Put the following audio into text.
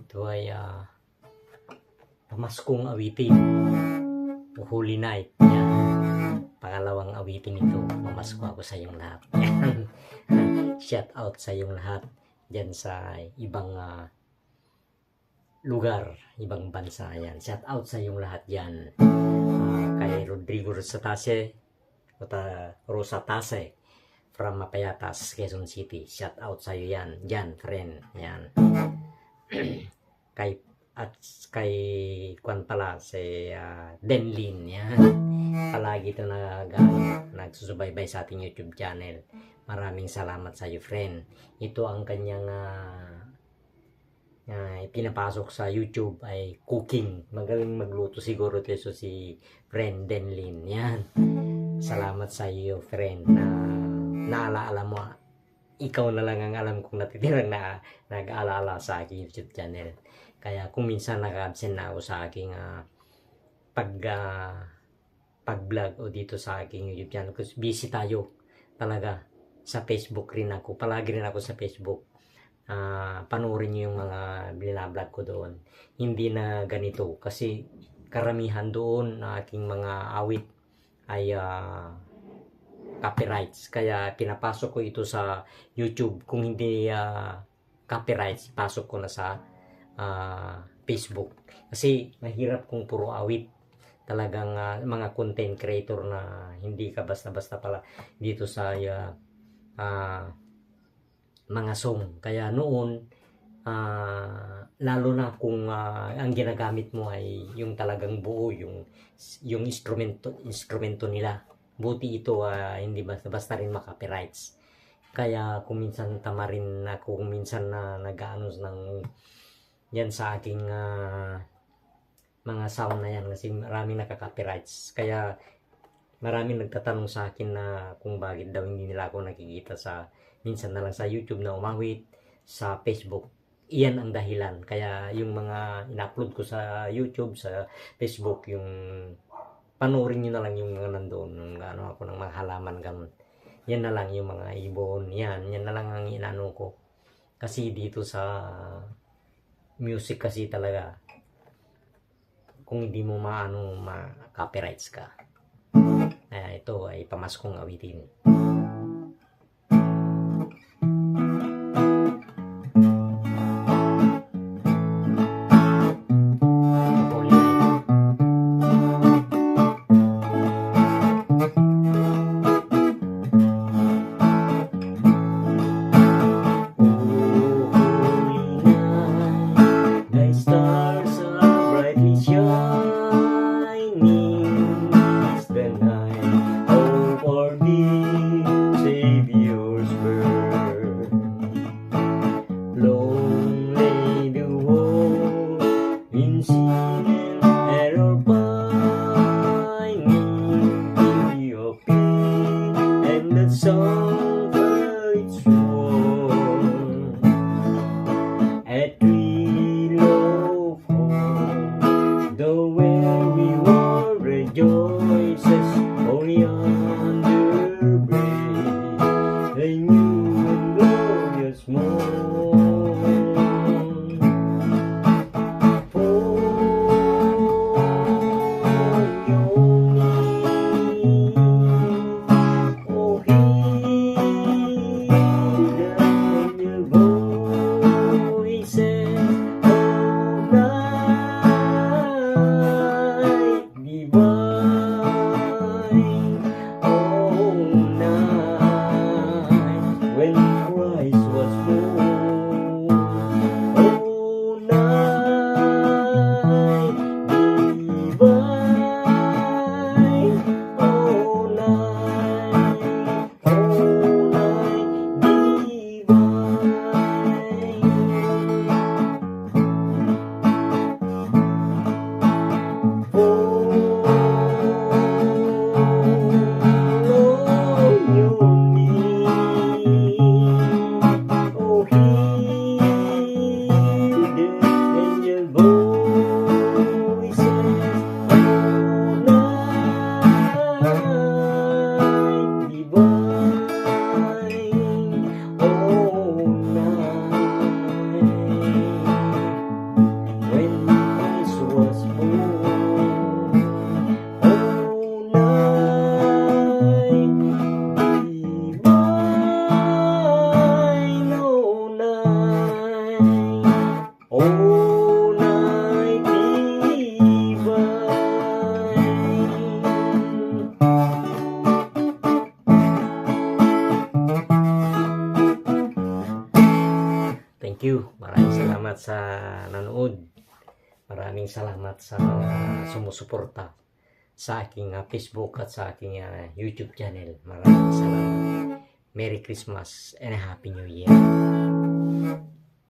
Ito ay pamaskong awitin o Holy Night. Yan. Pangalawang awitin ito. Pamasko ako sa iyong lahat. Yan. Shout out sa iyong lahat dyan sa ibang lugar, ibang bansa. Yan. Shout out sa iyong lahat dyan. Kay Rodrigo Rosatase from Mapayatas, Quezon City. Shout out sa iyo yan. Dyan, friend. Yan. kay kwan pala si Denlin yan. Palagi ito nagsusubaybay sa ating YouTube channel. Maraming salamat sa iyo, friend. Ito ang kanyang pinapasok sa YouTube ay cooking. Magaling magluto siguro ito si friend Denlin yan. Salamat sa iyo, friend, na naalaala mo. Ikaw na lang ang alam kong natitirang na nag-aalala sa aking YouTube channel. Kaya kung minsan naka-absent na ako sa aking pag-vlog o dito sa aking YouTube channel, kasi busy tayo talaga. Sa Facebook rin ako. Palagi rin ako sa Facebook. Panoorin nyo yung mga binablog ko doon. Hindi na ganito kasi karamihan doon na aking mga awit ay copyrights. Kaya pinapasok ko ito sa YouTube. Kung hindi copyrights, pasok ko na sa Facebook. Kasi mahirap kung puro awit. Talagang mga content creator na hindi ka basta-basta pala dito sa mga song. Kaya noon, lalo na kung ang ginagamit mo ay yung talagang buo, yung instrumento nila. Buti ito hindi basta rin maka-copyrights. Kaya kung minsan tamarin ako, kung minsan na nag-ano ng yan sa aking mga sound na yan kasi maraming nakaka-copyrights. Kaya maraming nagtatanong sa akin na kung bakit daw hindi nila ako nakikita sa minsan na lang sa YouTube na umawit, sa Facebook. Iyan ang dahilan. Kaya yung mga in-upload ko sa YouTube, sa Facebook, yung panoorin nyo na lang yung mga nandoon, yung ano ako ng mga halaman ganun. Yan na lang yung mga ibon, yan na lang ang inano ko. Kasi dito sa music kasi talaga, kung hindi mo ma-copyrights ka. Ito ay pamaskong awitin. Stars are brightly shining. It's the night. Oh, for me. you. Maraming salamat sa nanood. Maraming salamat sa mga sumusuporta sa aking Facebook at sa aking YouTube channel. Maraming salamat. Merry Christmas and Happy New Year.